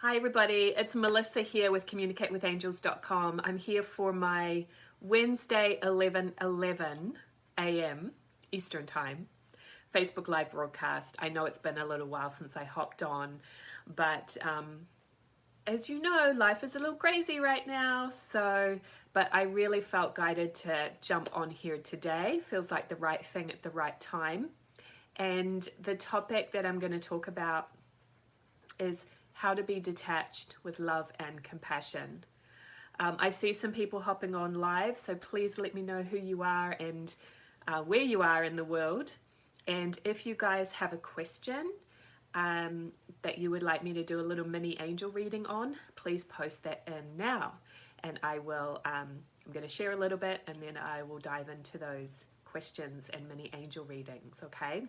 Hi everybody, it's Melissa here with communicatewithangels.com. I'm here for my Wednesday 11:11 a.m. Eastern Time Facebook Live broadcast. I know it's been a little while since I hopped on, but as you know, life is a little crazy right now, but I really felt guided to jump on here today. Feels like the right thing at the right time. And the topic that I'm going to talk about is how to be detached with love and compassion. I see some people hopping on live, so please let me know who you are and where you are in the world. And if you guys have a question that you would like me to do a little mini angel reading on, please post that in now. And I will, I'm going to share a little bit and then I will dive into those questions and mini angel readings, okay?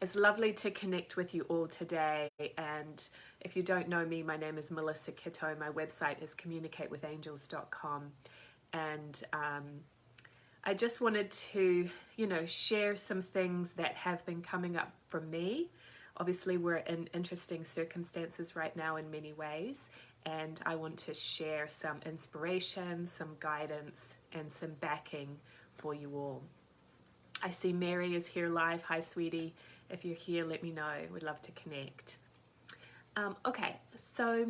It's lovely to connect with you all today, and if you don't know me, my name is Melissa Kitto. My website is communicatewithangels.com, and I just wanted to, share some things that have been coming up for me. Obviously, we're in interesting circumstances right now in many ways, and I want to share some inspiration, some guidance, and some backing for you all. I see Mary is here live. Hi, sweetie. If you're here, let me know. We'd love to connect. Okay, so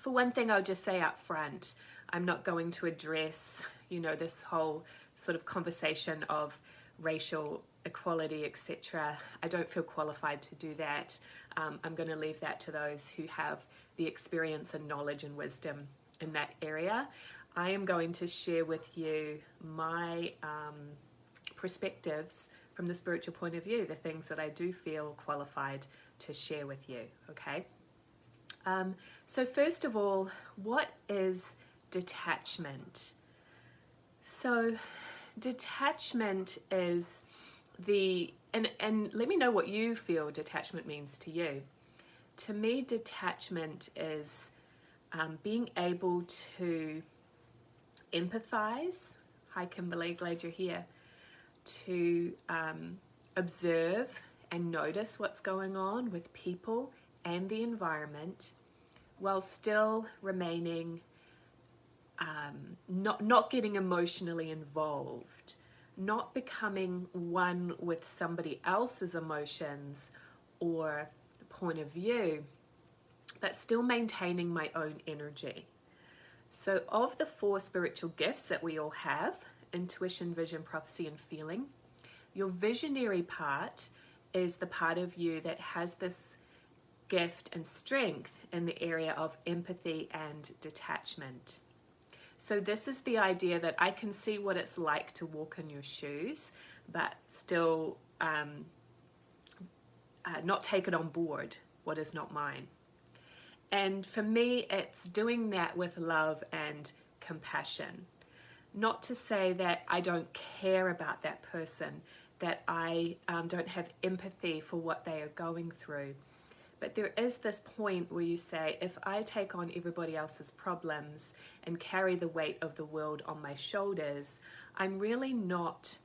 for one thing, I'll just say up front, I'm not going to address, this whole sort of conversation of racial equality, etc. I don't feel qualified to do that. I'm going to leave that to those who have the experience and knowledge and wisdom in that area. I am going to share with you my perspectives from the spiritual point of view, the things that I do feel qualified to share with you, okay? So first of all, what is detachment? So detachment is and let me know what you feel detachment means to you. To me, detachment is being able to empathize. Hi Kimberly, glad you're here. To observe and notice what's going on with people and the environment while still remaining not getting emotionally involved, not becoming one with somebody else's emotions or point of view, but still maintaining my own energy. So of the 4 spiritual gifts that we all have, intuition, vision, prophecy, and feeling, your visionary part is the part of you that has this gift and strength in the area of empathy and detachment. So this is the idea that I can see what it's like to walk in your shoes, but still not take it on board, what is not mine. And for me, it's doing that with love and compassion. Not to say that I don't care about that person, that I don't have empathy for what they are going through. But there is this point where you say, if I take on everybody else's problems and carry the weight of the world on my shoulders, I'm really not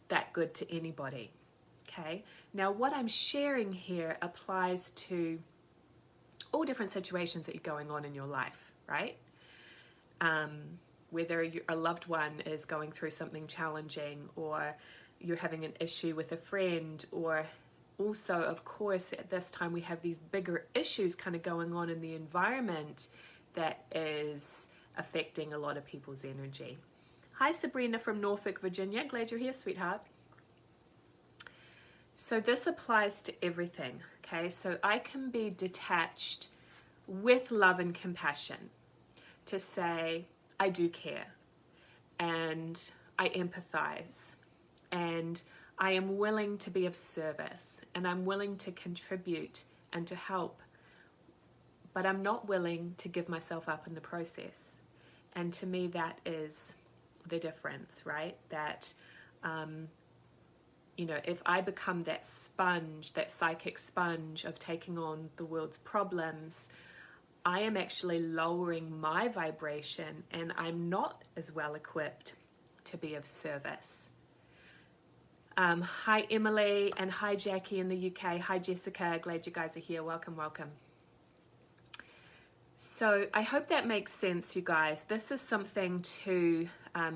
that good to anybody, okay? Now, what I'm sharing here applies to all different situations that are going on in your life, right? Whether a loved one is going through something challenging, or you're having an issue with a friend, or also, of course, at this time we have these bigger issues kind of going on in the environment that is affecting a lot of people's energy. Hi, Sabrina from Norfolk, Virginia. Glad you're here, sweetheart. So this applies to everything, okay? So I can be detached with love and compassion to say, I do care, and I empathize, and I am willing to be of service, and I'm willing to contribute and to help, but I'm not willing to give myself up in the process. And to me, that is the difference, right? That, if I become that sponge, that psychic sponge of taking on the world's problems, I am actually lowering my vibration, and I'm not as well equipped to be of service. Hi Emily, and hi Jackie in the UK. Hi Jessica, glad you guys are here. Welcome, welcome. So I hope that makes sense, you guys. This is something to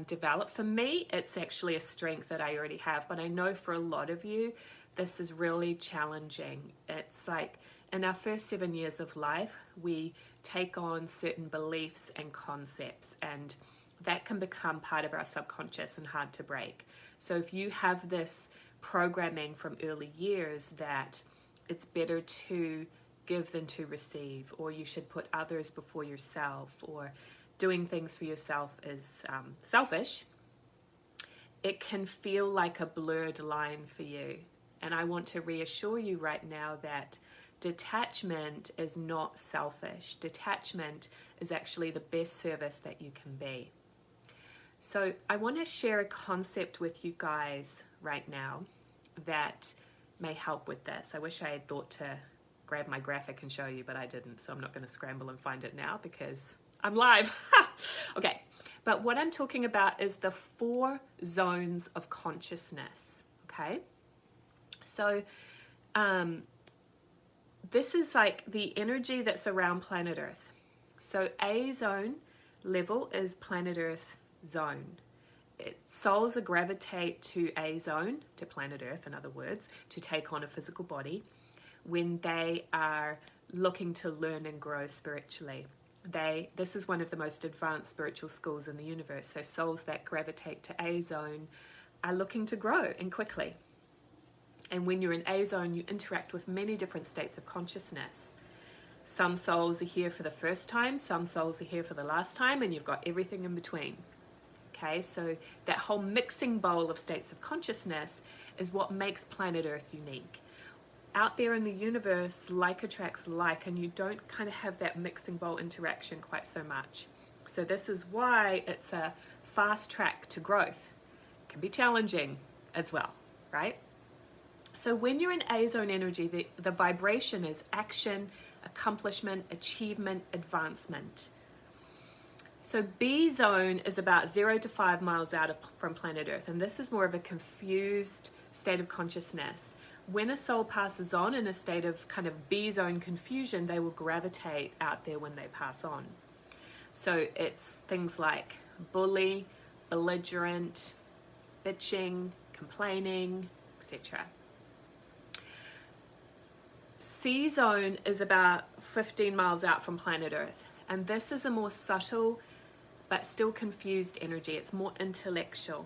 develop. For me, it's actually a strength that I already have, but I know for a lot of you, this is really challenging. It's like in our first 7 years of life, we take on certain beliefs and concepts, and that can become part of our subconscious and hard to break. So if you have this programming from early years that it's better to give than to receive, or you should put others before yourself, or doing things for yourself is selfish, it can feel like a blurred line for you. And I want to reassure you right now that detachment is not selfish. Detachment is actually the best service that you can be. So I want to share a concept with you guys right now that may help with this. I wish I had thought to grab my graphic and show you, but I didn't, so I'm not going to scramble and find it now because I'm live. Okay, but what I'm talking about is the 4 zones of consciousness, okay? So this is like the energy that's around planet Earth. So A zone level is planet Earth zone. Souls gravitate to A zone, to planet Earth in other words, to take on a physical body when they are looking to learn and grow spiritually. This is one of the most advanced spiritual schools in the universe. So souls that gravitate to A zone are looking to grow and quickly. And when you're in A zone, you interact with many different states of consciousness. Some souls are here for the first time, some souls are here for the last time, and you've got everything in between. Okay, so that whole mixing bowl of states of consciousness is what makes planet Earth unique. Out there in the universe, like attracts like, and you don't kind of have that mixing bowl interaction quite so much. So this is why it's a fast track to growth. It can be challenging as well, right? So when you're in A zone energy, the vibration is action, accomplishment, achievement, advancement. So B zone is about 0 to 5 miles out from planet Earth, and this is more of a confused state of consciousness. When a soul passes on in a state of kind of B zone confusion, they will gravitate out there when they pass on. So it's things like bully, belligerent, bitching, complaining, etc. C zone is about 15 miles out from planet Earth, and this is a more subtle but still confused energy. It's more intellectual.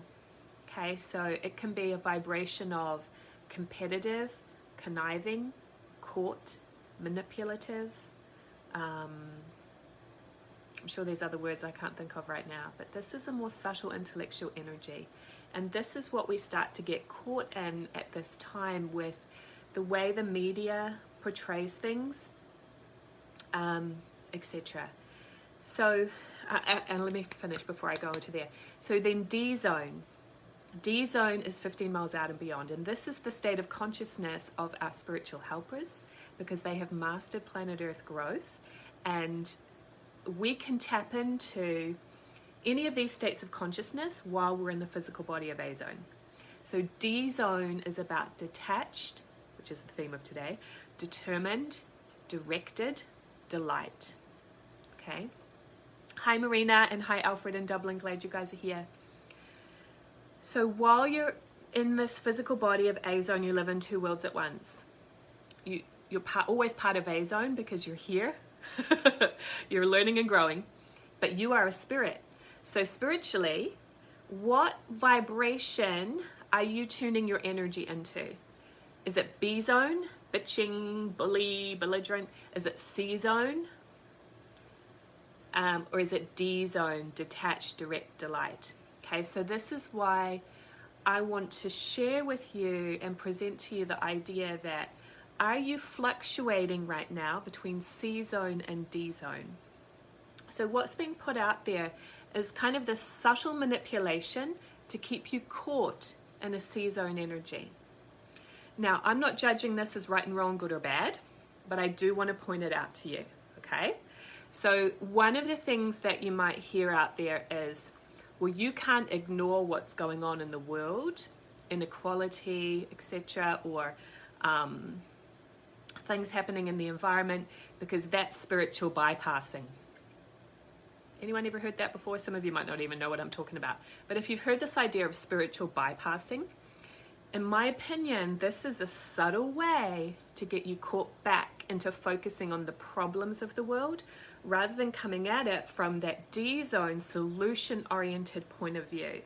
Okay, so it can be a vibration of competitive, conniving, caught, manipulative. I'm sure there's other words I can't think of right now, but this is a more subtle intellectual energy. And this is what we start to get caught in at this time with the way the media portrays things, etc. So, and let me finish before I go into there. So then D zone. D zone is 15 miles out and beyond, and this is the state of consciousness of our spiritual helpers because they have mastered planet Earth growth, and we can tap into any of these states of consciousness while we're in the physical body of A zone. So D zone is about detached, which is the theme of today, determined, directed, delight. Okay. Hi Marina, and hi Alfred in Dublin, glad you guys are here. So while you're in this physical body of A zone, you live in 2 worlds at once. You're always part of A zone because you're here. You're learning and growing, but you are a spirit. So spiritually, what vibration are you tuning your energy into? Is it B zone, bitching, bully, belligerent? Is it C zone? Or is it D zone, detached, direct, delight? Okay, so this is why I want to share with you and present to you the idea that are you fluctuating right now between C zone and D zone? So what's being put out there is kind of this subtle manipulation to keep you caught in a C zone energy. Now, I'm not judging this as right and wrong, good or bad, but I do want to point it out to you, okay? So one of the things that you might hear out there is, well, you can't ignore what's going on in the world, inequality, etc., or things happening in the environment, because that's spiritual bypassing. Anyone ever heard that before? Some of you might not even know what I'm talking about. But if you've heard this idea of spiritual bypassing, in my opinion, this is a subtle way to get you caught back into focusing on the problems of the world rather than coming at it from that D-zone solution-oriented point of view.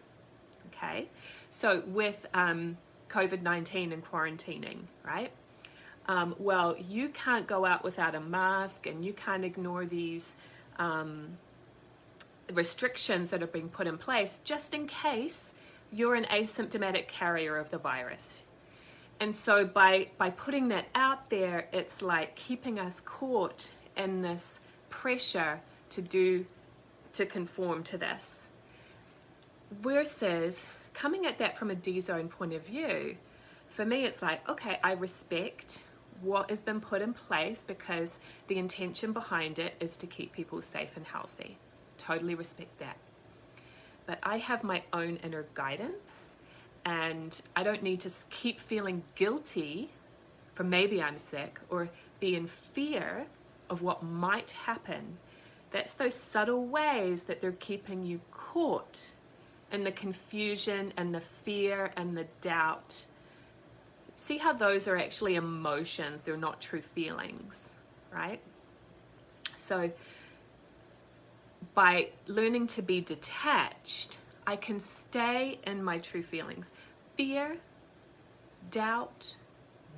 Okay? So with COVID-19 and quarantining, right? Well, you can't go out without a mask, and you can't ignore these restrictions that are being put in place just in case you're an asymptomatic carrier of the virus. And so by putting that out there, it's like keeping us caught in this pressure to conform to this. Versus coming at that from a D-zone point of view, for me it's like, okay, I respect what has been put in place because the intention behind it is to keep people safe and healthy. Totally respect that. But I have my own inner guidance, and I don't need to keep feeling guilty for maybe I'm sick or be in fear of what might happen. That's those subtle ways that they're keeping you caught in the confusion and the fear and the doubt. See how those are actually emotions, they're not true feelings, right? So by learning to be detached, I can stay in my true feelings. Fear, doubt,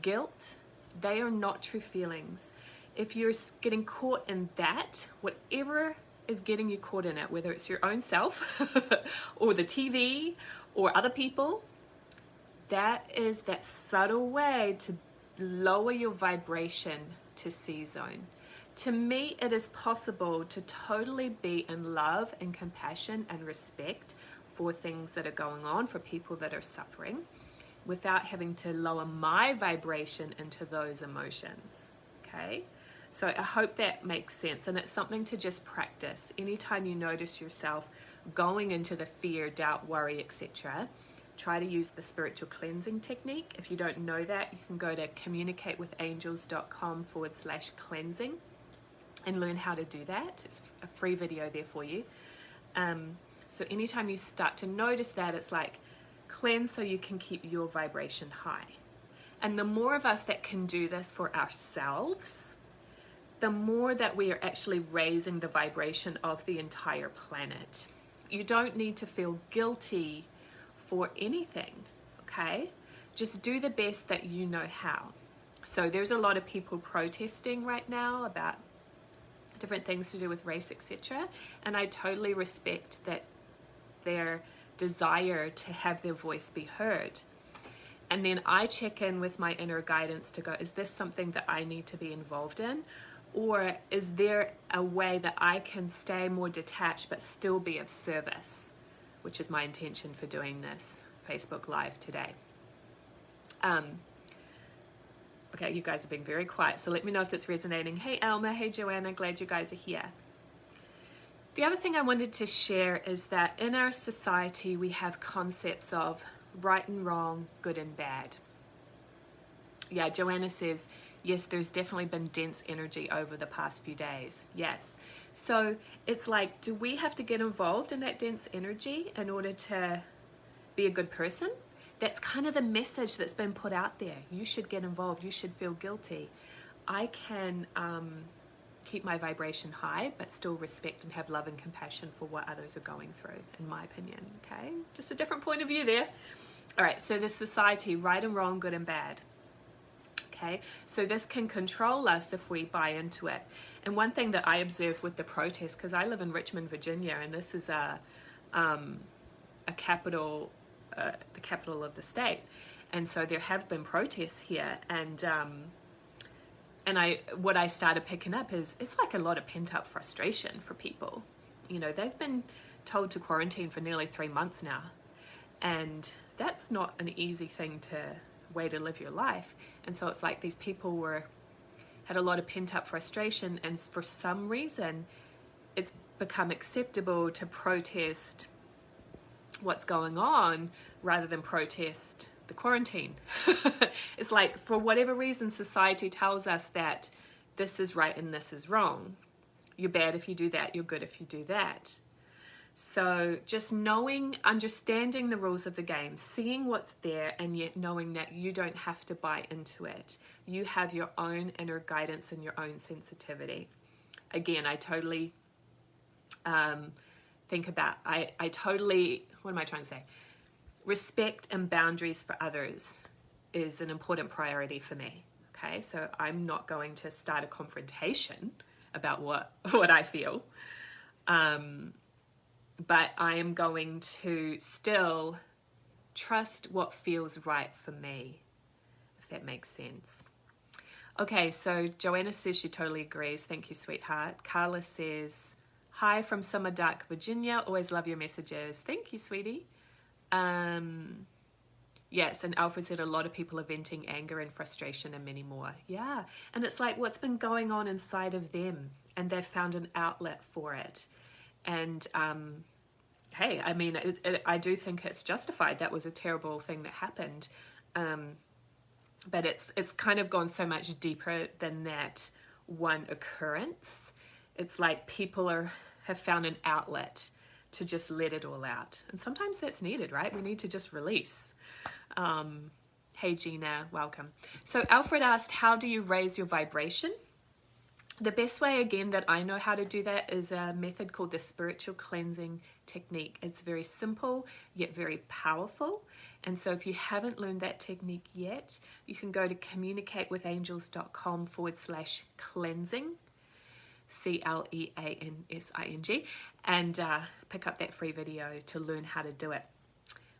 guilt, they are not true feelings. If you're getting caught in that, whatever is getting you caught in it, whether it's your own self or the TV or other people, that is that subtle way to lower your vibration to C-zone. To me, it is possible to totally be in love and compassion and respect for things that are going on, for people that are suffering, without having to lower my vibration into those emotions. Okay? So I hope that makes sense, and it's something to just practice. Anytime you notice yourself going into the fear, doubt, worry, etc., try to use the spiritual cleansing technique. If you don't know that, you can go to communicatewithangels.com/cleansing and learn how to do that. It's a free video there for you. So anytime you start to notice that, it's like cleanse so you can keep your vibration high. And the more of us that can do this for ourselves, the more that we are actually raising the vibration of the entire planet. You don't need to feel guilty for anything, okay? Just do the best that you know how. So there's a lot of people protesting right now about different things to do with race, etc. And I totally respect that their desire to have their voice be heard. And then I check in with my inner guidance to go, is this something that I need to be involved in? Or is there a way that I can stay more detached but still be of service? Which is my intention for doing this Facebook Live today. Okay, you guys are being very quiet, so let me know if it's resonating. Hey Alma, hey Johanna, glad you guys are here. The other thing I wanted to share is that in our society we have concepts of right and wrong, good and bad. Yeah, Johanna says, yes, there's definitely been dense energy over the past few days. Yes. So it's like, do we have to get involved in that dense energy in order to be a good person? That's kind of the message that's been put out there. You should get involved. You should feel guilty. I can keep my vibration high, but still respect and have love and compassion for what others are going through, in my opinion. Okay? Just a different point of view there. All right, so this society, right and wrong, good and bad. Okay, so this can control us if we buy into it. And one thing that I observe with the protests, because I live in Richmond, Virginia, and this is a capital, the capital of the state, and so there have been protests here, and what I started picking up is it's like a lot of pent-up frustration for people. You know, they've been told to quarantine for nearly 3 months now, and that's not an easy way to live your life. And so it's like these people had a lot of pent-up frustration, and for some reason it's become acceptable to protest what's going on rather than protest the quarantine. It's like, for whatever reason, society tells us that this is right and this is wrong. You're bad if you do that, you're good if you do that. So just knowing, understanding the rules of the game, seeing what's there, and yet knowing that you don't have to buy into it. You have your own inner guidance and your own sensitivity. Again, I totally think about, I totally, what am I trying to say? Respect and boundaries for others is an important priority for me. Okay, so I'm not going to start a confrontation about what I feel. But I am going to still trust what feels right for me, if that makes sense. Okay, so Johanna says she totally agrees. Thank you, sweetheart. Carla says, hi from Summer Duck, Virginia. Always love your messages. Thank you, sweetie. Yes, and Alfred said a lot of people are venting anger and frustration and many more. Yeah, and it's like what's been going on inside of them, and they've found an outlet for it. And hey, I mean, I do think it's justified. That was a terrible thing that happened. But it's kind of gone so much deeper than that one occurrence. It's like people have found an outlet to just let it all out. And sometimes that's needed, right? We need to just release. Hey, Gina, welcome. So Alfred asked, how do you raise your vibration? The best way, again, that I know how to do that is a method called the spiritual cleansing technique. It's very simple, yet very powerful. And so if you haven't learned that technique yet, you can go to communicatewithangels.com/cleansing, CLEANSING, and pick up that free video to learn how to do it.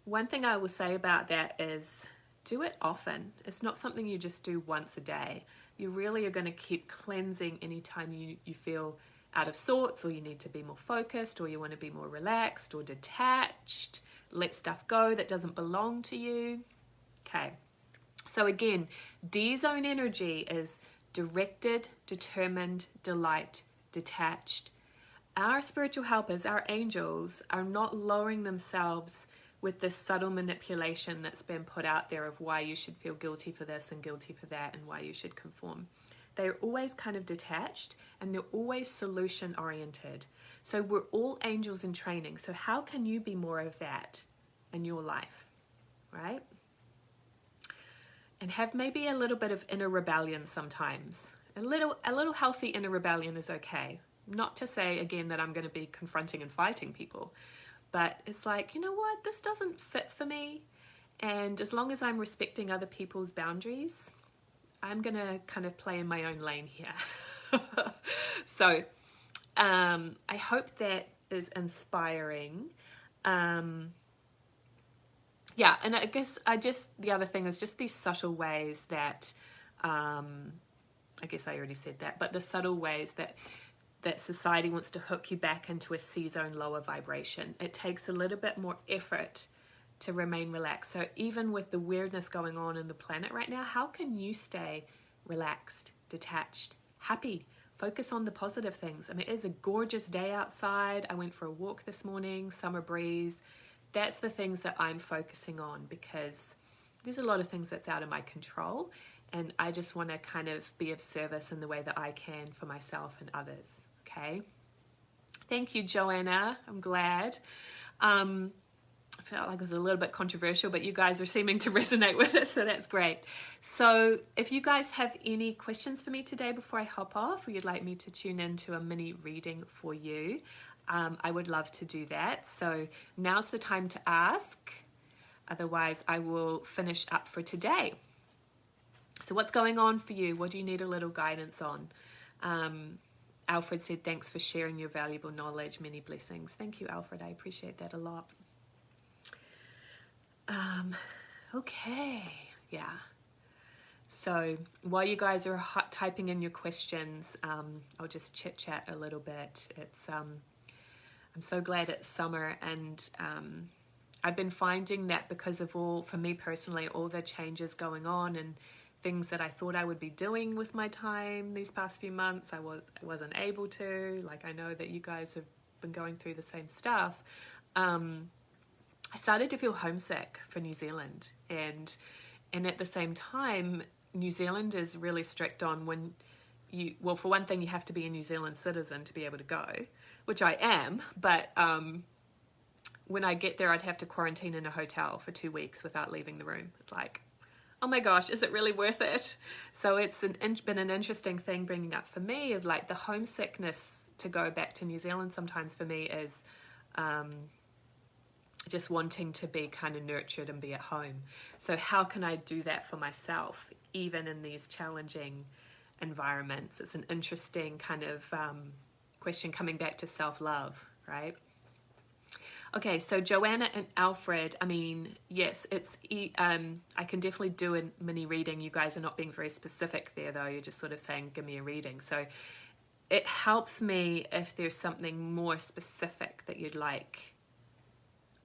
One thing I will say about that is do it often. It's not something you just do once a day. You really are going to keep cleansing anytime you feel out of sorts, or you need to be more focused, or you want to be more relaxed or detached, let stuff go that doesn't belong to you. Okay, so again, D zone energy is directed, determined, delight, detached. Our spiritual helpers, our angels, are not lowering themselves with this subtle manipulation that's been put out there of why you should feel guilty for this and guilty for that and why you should conform. They're always kind of detached, and they're always solution oriented. So we're all angels in training. So how can you be more of that in your life, right? And have maybe a little bit of inner rebellion sometimes. A little healthy inner rebellion is okay. Not to say, again, that I'm going to be confronting and fighting people. But it's like, you know what, this doesn't fit for me. And as long as I'm respecting other people's boundaries, I'm going to kind of play in my own lane here. So I hope that is inspiring. Yeah, and I guess the other thing is just these subtle ways that, I guess I already said that, but the subtle ways that society wants to hook you back into a C-zone lower vibration. It takes a little bit more effort to remain relaxed. So even with the weirdness going on in the planet right now, how can you stay relaxed, detached, happy? Focus on the positive things. I mean, it is a gorgeous day outside. I went for a walk this morning, summer breeze. That's the things that I'm focusing on, because there's a lot of things that's out of my control. And I just want to kind of be of service in the way that I can for myself and others. Okay. Thank you, Johanna. I'm glad. I felt like it was a little bit controversial, but you guys are seeming to resonate with it, so that's great. So if you guys have any questions for me today before I hop off, or you'd like me to tune into a mini reading for you, I would love to do that. So now's the time to ask. Otherwise, I will finish up for today. So what's going on for you? What do you need a little guidance on? Alfred said, thanks for sharing your valuable knowledge. Many blessings. Thank you, Alfred. I appreciate that a lot. Okay. Yeah. So while you guys are typing in your questions, I'll just chit chat a little bit. I'm so glad it's summer, and I've been finding that because of for me personally, all the changes going on and things that I thought I would be doing with my time these past few months, I wasn't able to. Like, I know that you guys have been going through the same stuff. I started to feel homesick for New Zealand, and at the same time, New Zealand is really strict on when you, well, for one thing, you have to be a New Zealand citizen to be able to go, which I am, but when I get there, I'd have to quarantine in a hotel for 2 weeks without leaving the room. It's like, oh my gosh, is it really worth it? So it's been an interesting thing bringing up for me of like the homesickness to go back to New Zealand sometimes for me is just wanting to be kind of nurtured and be at home. So how can I do that for myself, even in these challenging environments? It's an interesting kind of question coming back to self-love, right? Okay, so Johanna and Alfred, I mean, yes, it's I can definitely do a mini reading. You guys are not being very specific there, though. You're just sort of saying, give me a reading. So it helps me if there's something more specific that you'd like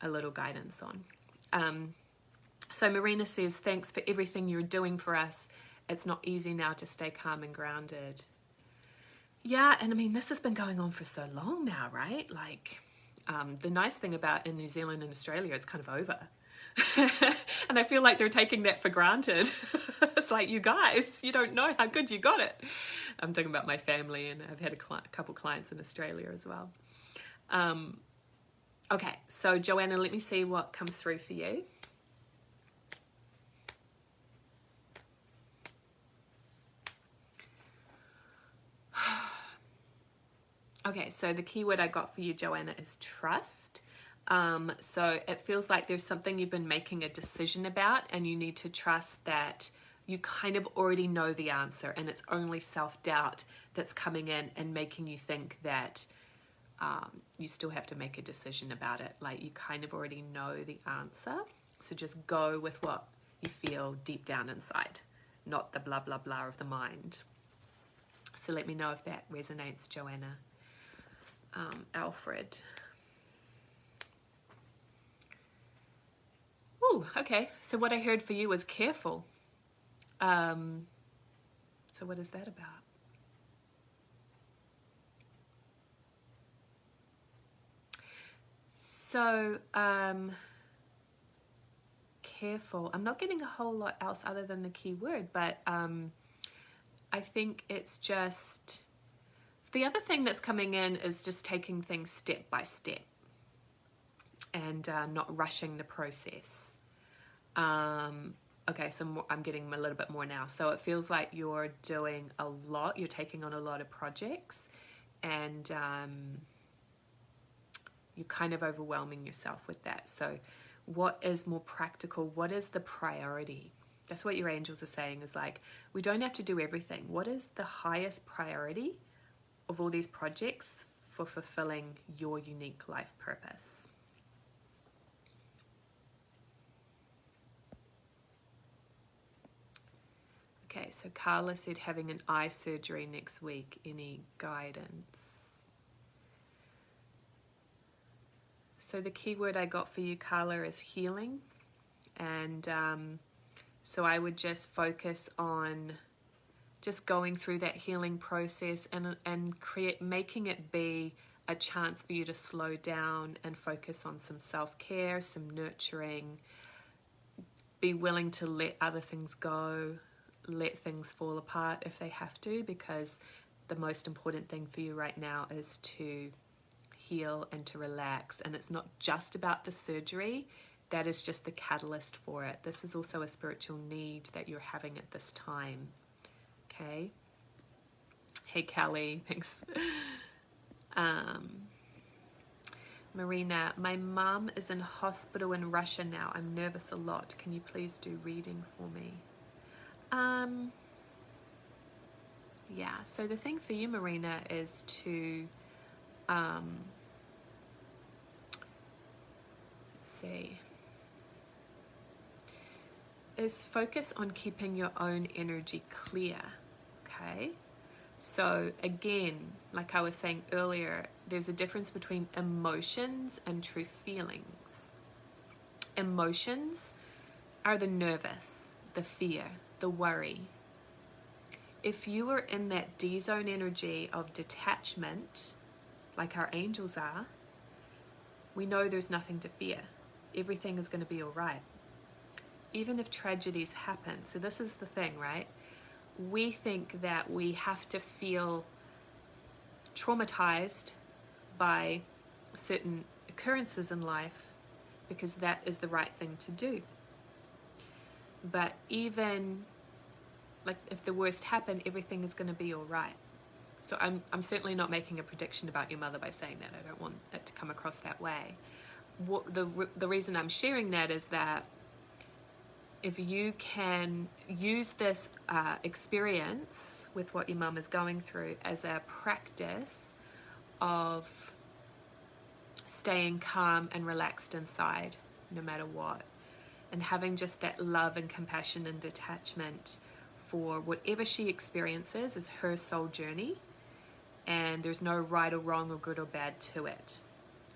a little guidance on. So Marina says, thanks for everything you're doing for us. It's not easy now to stay calm and grounded. Yeah, and I mean, this has been going on for so long now, right? Like, the nice thing about in New Zealand and Australia, it's kind of over. And I feel like they're taking that for granted. It's like, you guys, you don't know how good you got it. I'm talking about my family, and I've had a couple clients in Australia as well. Okay, so Johanna, let me see what comes through for you. Okay, so the keyword I got for you, Johanna, is trust. So it feels like there's something you've been making a decision about, and you need to trust that you kind of already know the answer, and it's only self-doubt that's coming in and making you think that you still have to make a decision about it. Like, you kind of already know the answer. So just go with what you feel deep down inside, not the blah, blah, blah of the mind. So let me know if that resonates, Johanna. Alfred. Ooh, okay. So what I heard for you was careful. So what is that about? So, careful. I'm not getting a whole lot else other than the key word, but I think it's just, the other thing that's coming in is just taking things step by step and not rushing the process. Okay, so I'm getting a little bit more now. So it feels like you're doing a lot, you're taking on a lot of projects, and you're kind of overwhelming yourself with that. So what is more practical? What is the priority? That's what your angels are saying, is like, we don't have to do everything. What is the highest priority of all these projects for fulfilling your unique life purpose? Okay, so Carla said having an eye surgery next week. Any guidance? So the key word I got for you, Carla, is healing. And so I would just focus on just going through that healing process and making it be a chance for you to slow down and focus on some self-care, some nurturing, be willing to let other things go, let things fall apart if they have to, because the most important thing for you right now is to heal and to relax. And it's not just about the surgery. That is just the catalyst for it. This is also a spiritual need that you're having at this time. Okay. Hey, Kelly. Thanks. Marina, my mum is in hospital in Russia now. I'm nervous a lot. Can you please do reading for me? Yeah, so the thing for you, Marina, is to is focus on keeping your own energy clear, okay? So again, like I was saying earlier, there's a difference between emotions and true feelings. Emotions are the nervous, the fear, the worry. If you are in that D zone energy of detachment, like our angels are, we know there's nothing to fear. everything is going to be all right. Even if tragedies happen. So this is the thing, right? We think that we have to feel traumatized by certain occurrences in life because that is the right thing to do. But even like if the worst happened, everything is going to be all right. So I'm certainly not making a prediction about your mother by saying that. I don't want it to come across that way. The reason I'm sharing that is that if you can use this experience with what your mum is going through as a practice of staying calm and relaxed inside no matter what, and having just that love and compassion and detachment for whatever she experiences is her soul journey, and there's no right or wrong or good or bad to it.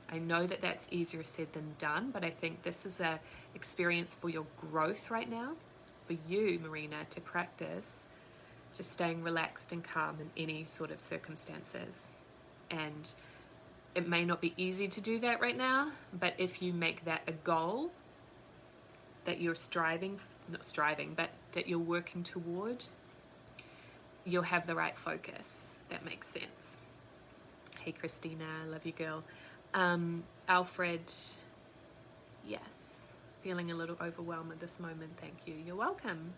I know that that's easier said than done, but I think this is a experience for your growth right now, for you, Marina, to practice just staying relaxed and calm in any sort of circumstances. And it may not be easy to do that right now, but if you make that a goal that you're but that you're working toward, you'll have the right focus. That makes sense. Hey, Christina, love you, girl. Alfred, yes, feeling a little overwhelmed at this moment. Thank you. You're welcome.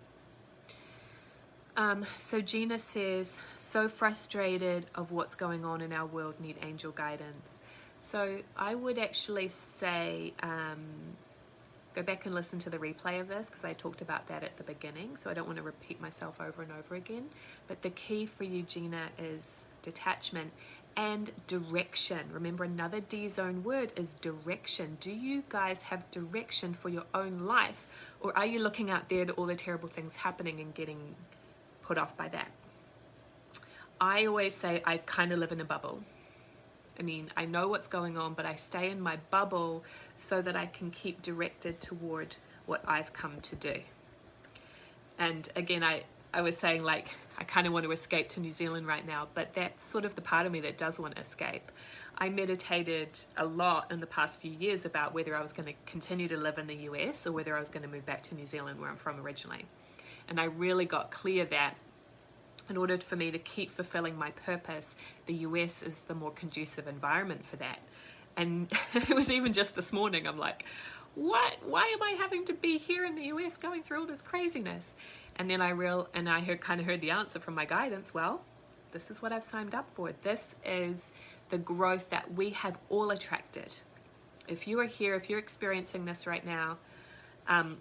So Gina says, so frustrated of what's going on in our world, need angel guidance. So I would actually say, go back and listen to the replay of this because I talked about that at the beginning. So I don't want to repeat myself over and over again. But the key for you, Gina, is detachment and direction. Remember, another D-zone word is direction. Do you guys have direction for your own life? Or are you looking out there at all the terrible things happening and getting put off by that? I always say I kind of live in a bubble. I mean, I know what's going on, but I stay in my bubble so that I can keep directed toward what I've come to do. And again, I was saying, like, I kind of want to escape to New Zealand right now, but that's sort of the part of me that does want to escape. I meditated a lot in the past few years about whether I was going to continue to live in the US or whether I was going to move back to New Zealand, where I'm from originally. And I really got clear that in order for me to keep fulfilling my purpose, the US is the more conducive environment for that. And it was even just this morning, I'm like, what? Why am I having to be here in the US going through all this craziness? And then I kind of heard the answer from my guidance. Well, this is what I've signed up for. This is the growth that we have all attracted. If you are here, if you're experiencing this right now,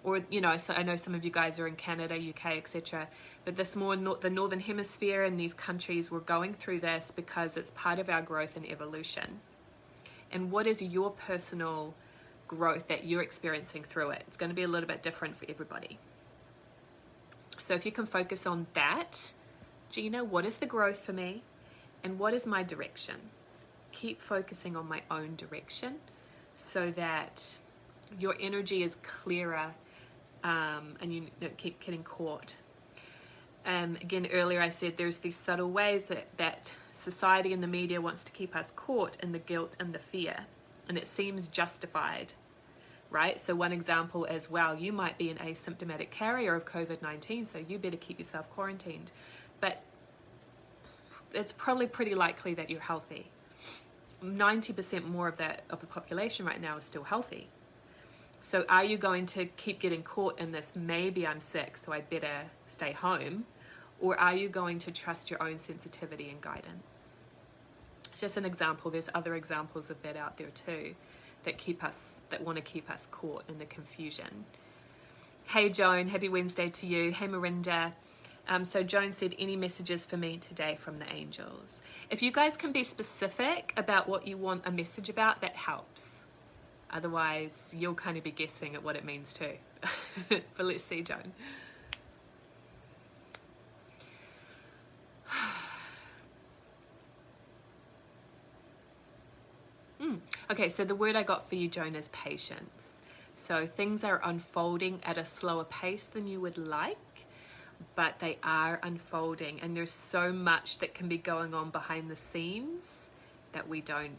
or, you know, so I know some of you guys are in Canada, UK, etc. But this the Northern Hemisphere and these countries, we're going through this because it's part of our growth and evolution. And what is your personal growth that you're experiencing through it? It's going to be a little bit different for everybody. So if you can focus on that, Gina, what is the growth for me? And what is my direction? Keep focusing on my own direction so that your energy is clearer, and you don't keep getting caught. Again, earlier I said there's these subtle ways that society and the media wants to keep us caught in the guilt and the fear, and it seems justified, right? So one example is, well, you might be an asymptomatic carrier of COVID-19, so you better keep yourself quarantined. But it's probably pretty likely that you're healthy. 90% more of the population right now is still healthy. So are you going to keep getting caught in this, maybe I'm sick, so I better stay home? Or are you going to trust your own sensitivity and guidance? It's just an example. There's other examples of that out there too that want to keep us caught in the confusion. Hey Joan, happy Wednesday to you. Hey Miranda. So Joan said, any messages for me today from the angels? If you guys can be specific about what you want a message about, that helps. Otherwise, you'll kind of be guessing at what it means too. But let's see, Joan. Okay, so the word I got for you, Joan, is patience. So things are unfolding at a slower pace than you would like, but they are unfolding. And there's so much that can be going on behind the scenes that we don't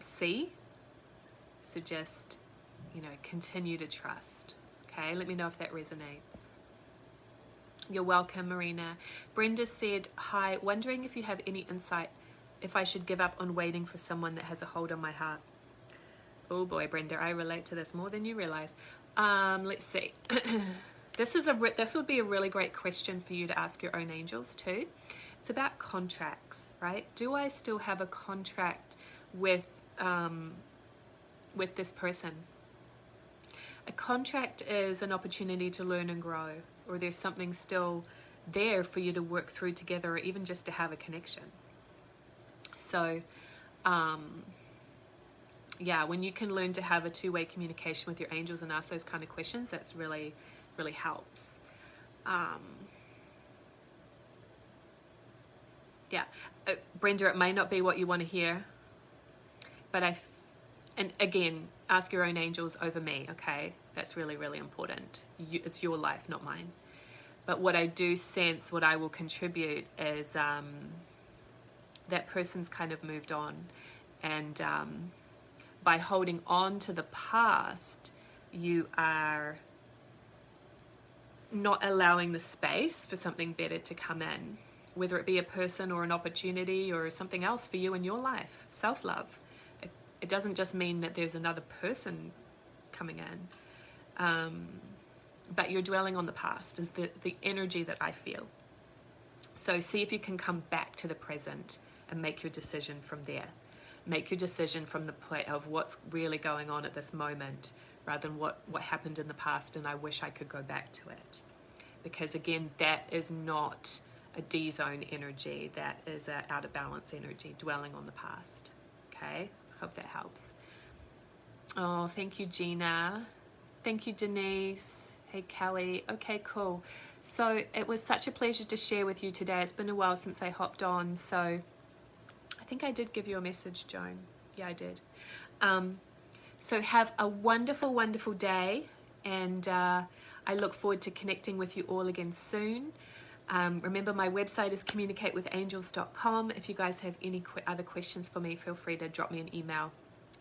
see. So just you know, continue to trust. Okay, let me know if that resonates. You're welcome, Marina. Brenda said, hi, wondering if you have any insight if I should give up on waiting for someone that has a hold on my heart. Oh boy, Brenda, I relate to this more than you realize. Let's see. This would be a really great question for you to ask your own angels too. It's about contracts, right? Do I still have a contract with this person? A contract is an opportunity to learn and grow, or there's something still there for you to work through together, or even just to have a connection. So, yeah, when you can learn to have a two-way communication with your angels and ask those kind of questions, that's really, really helps. Yeah, Brenda, it may not be what you want to hear, but and again, ask your own angels over me, okay? That's really, really important. It's your life, not mine. But what I do sense, what I will contribute is that person's kind of moved on. And by holding on to the past, you are not allowing the space for something better to come in, whether it be a person or an opportunity or something else for you in your life. Self-love. It doesn't just mean that there's another person coming in, but you're dwelling on the past is the energy that I feel. So see if you can come back to the present and make your decision from there. Make your decision from the point of what's really going on at this moment, rather than what happened in the past and I wish I could go back to it. Because again, that is not a D-zone energy, that is an out of balance energy, dwelling on the past. Okay, hope that helps. Oh, thank you, Gina. Thank you, Denise. Hey, Kelly. Okay, cool. So it was such a pleasure to share with you today. It's been a while since I hopped on, so I think I did give you a message, Joan. Yeah, I did. So have a wonderful, wonderful day, and I look forward to connecting with you all again soon. Remember, my website is communicatewithangels.com. If you guys have any other questions for me, feel free to drop me an email,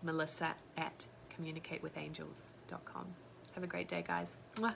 melissa@communicatewithangels.com. Have a great day, guys. Mwah.